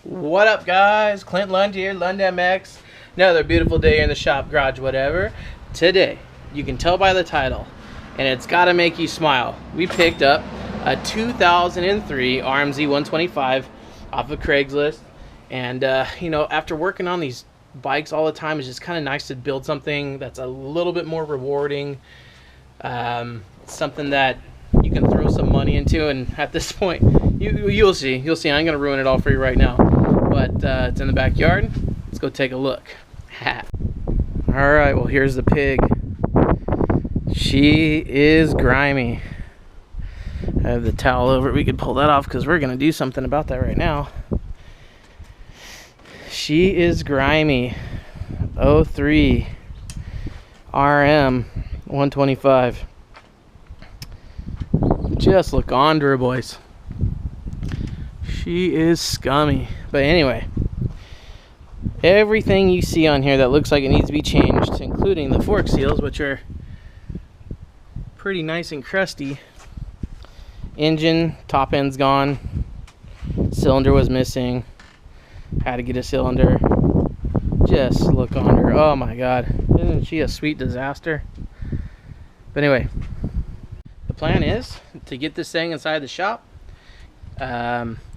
What up, guys? Clint Lund here, Lund MX. Another beautiful day in the shop, garage, whatever. Today, you can tell by the title, and it's gotta make you smile. We picked up a 2003 RM125 off of Craigslist. And, you know, after working on these bikes all the time, it's just kind of nice to build something that's a little bit more rewarding. Something that you can throw some money into, and at this point, you'll see. I ain't gonna ruin it all for you right now, but it's in the backyard. Let's go take a look. All right, well, here's the pig. She is grimy. I have the towel over. We could pull that off because we're gonna do something about that right now. She is grimy. 03 RM 125. Just look on to her, boys. She is scummy. But anyway, everything you see on here that looks like it needs to be changed, including the fork seals, which are pretty nice and crusty. Engine, top end's gone. Cylinder was missing. Had to get a cylinder. Just look on her. Oh my god. Isn't she a sweet disaster? But anyway, the plan is to get this thing inside the shop,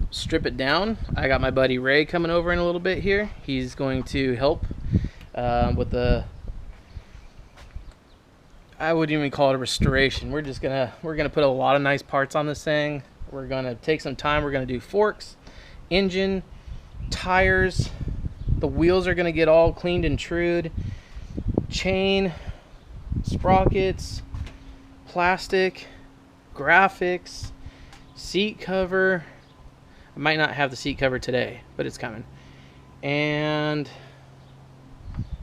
strip it down. I got my buddy Ray coming over in a little bit here. He's going to help with the, I wouldn't even call it a restoration. We're gonna put a lot of nice parts on this thing. We're gonna take some time. We're gonna do forks, engine, tires. The wheels are gonna get all cleaned and trued. Chain, sprockets, plastic, graphics, seat cover. I might not have the seat cover today, but it's coming. And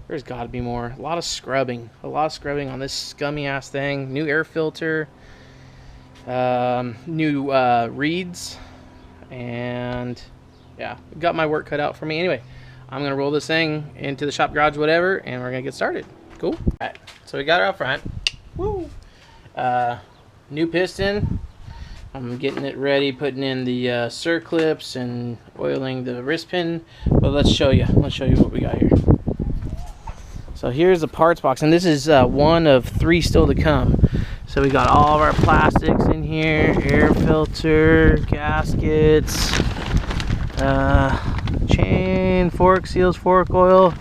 there's got to be more. A lot of scrubbing on this scummy ass thing. New air filter, new reeds, and yeah, got my work cut out for me. Anyway, I'm gonna roll this thing into the shop, garage, whatever, and we're gonna get started. Cool. All right, so we got her out front. Woo. New piston. I'm getting it ready, putting in the circlips and oiling the wrist pin. But let's show you what we got here. So here's the parts box, and this is one of 3 still to come. So we got all of our plastics in here, air filter, gaskets, chain, fork seals, fork oil.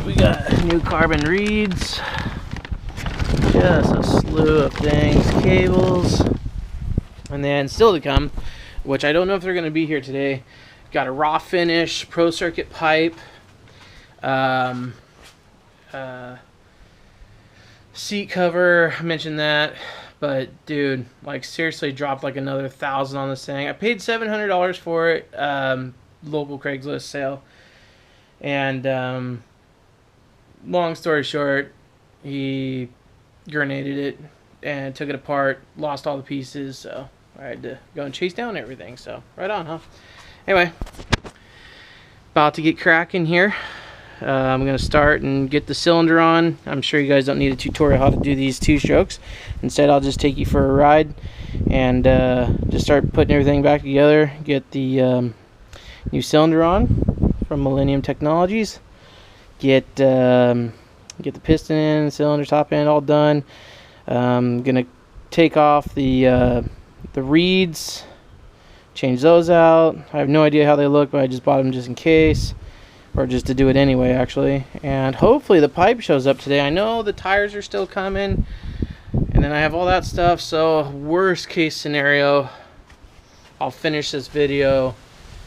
We got new carbon reeds, just a slew of things, cables, and then still to come, which I don't know if they're going to be here today. Got a raw finish pro circuit pipe, seat cover. I mentioned that, but dude, like seriously, dropped like another $1,000 on this thing. I paid $700 for it, local Craigslist sale, and long story short, he grenaded it and took it apart, lost all the pieces, so I had to go and chase down everything. So right on, huh? Anyway, about to get cracking here. I'm gonna start and get the cylinder on. I'm sure you guys don't need a tutorial how to do these 2 strokes. Instead, I'll just take you for a ride and just start putting everything back together. Get the new cylinder on from Millennium Technologies. Get the piston in, cylinder, top end all done. Gonna take off the reeds, change those out. I have no idea how they look, but I just bought them just in case, or just to do it anyway, actually. And hopefully the pipe shows up today. I know the tires are still coming, and then I have all that stuff. So worst case scenario, I'll finish this video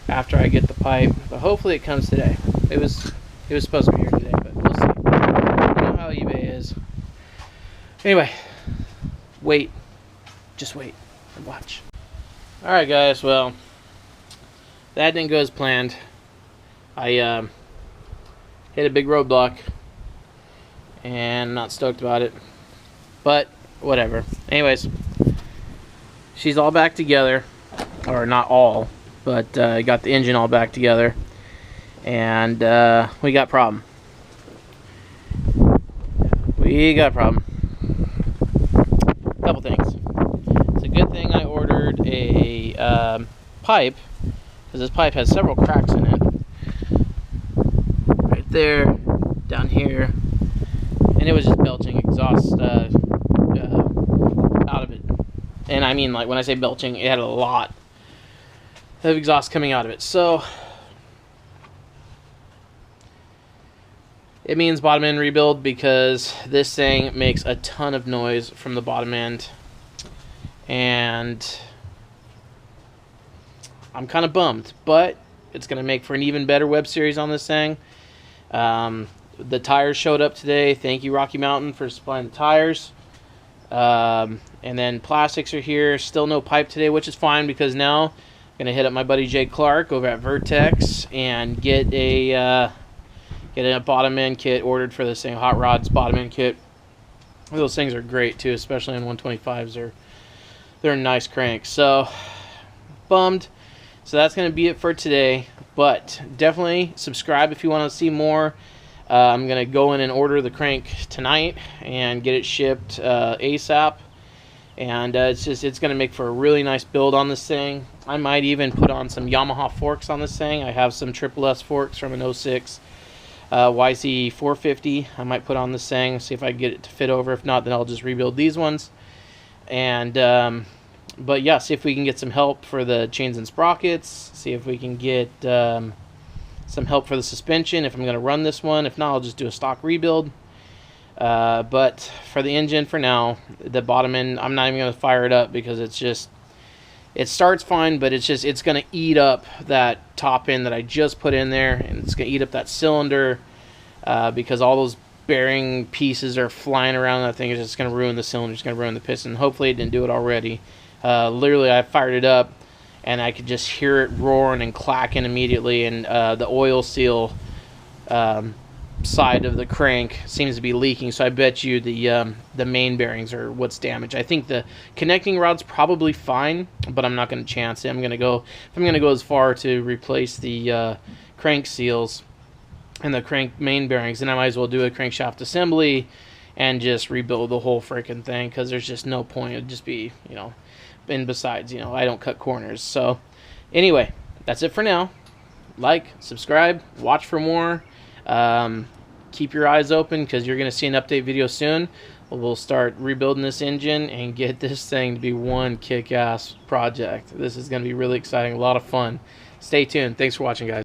after I get the pipe, but hopefully it comes today. It was supposed to be here today, but we'll see. You know how eBay is. Anyway, wait. Just wait and watch. Alright guys, well, that didn't go as planned. I hit a big roadblock, and I'm not stoked about it, but whatever. Anyways, she's all back together, or not all, but got the engine all back together, and we got a problem. Couple things. It's a good thing I ordered a pipe because this pipe has several cracks in it. Right there, down here, and it was just belching exhaust out of it. And I mean, like, when I say belching, it had a lot of exhaust coming out of it. So it means bottom end rebuild, because this thing makes a ton of noise from the bottom end, and I'm kind of bummed, but it's going to make for an even better web series on this thing. The tires showed up today. Thank you, Rocky Mountain, for supplying the tires. And then plastics are here. Still no pipe today, which is fine, because now I'm going to hit up my buddy Jay Clark over at Vertex and get a bottom end kit ordered for this thing. Hot Rod's bottom end kit. Those things are great too, especially on 125s. They're a nice crank. So bummed. So that's going to be it for today. But definitely subscribe if you want to see more. I'm going to go in and order the crank tonight and get it shipped ASAP. And it's going to make for a really nice build on this thing. I might even put on some Yamaha forks on this thing. I have some Triple S forks from an 06 YZ 450. I might put on this thing, see if I can get it to fit over. If not, then I'll just rebuild these ones. And but yeah, see if we can get some help for the chains and sprockets. See if we can get some help for the suspension if I'm going to run this one. If not, I'll just do a stock rebuild. But for the engine for now, the bottom end, I'm not even going to fire it up, because it's just, it starts fine, but it's going to eat up that top end that I just put in there, and it's going to eat up that cylinder because all those bearing pieces are flying around. That thing is just going to ruin the cylinder. It's going to ruin the piston. Hopefully it didn't do it already. Literally, I fired it up, and I could just hear it roaring and clacking immediately, and the oil seal side of the crank seems to be leaking. So I bet you the main bearings are what's damaged. I think the connecting rod's probably fine, but I'm not going to chance it. If I'm going to go as far to replace the crank seals and the crank main bearings, then I might as well do a crankshaft assembly and just rebuild the whole freaking thing, because there's just no point. It'd just be, you know, and besides, you know, I don't cut corners. So anyway, that's it for now. Like, subscribe, watch for more. Keep your eyes open, because you're going to see an update video soon. We'll start rebuilding this engine and get this thing to be one kick-ass project. This is going to be really exciting, a lot of fun. Stay tuned. Thanks for watching, guys.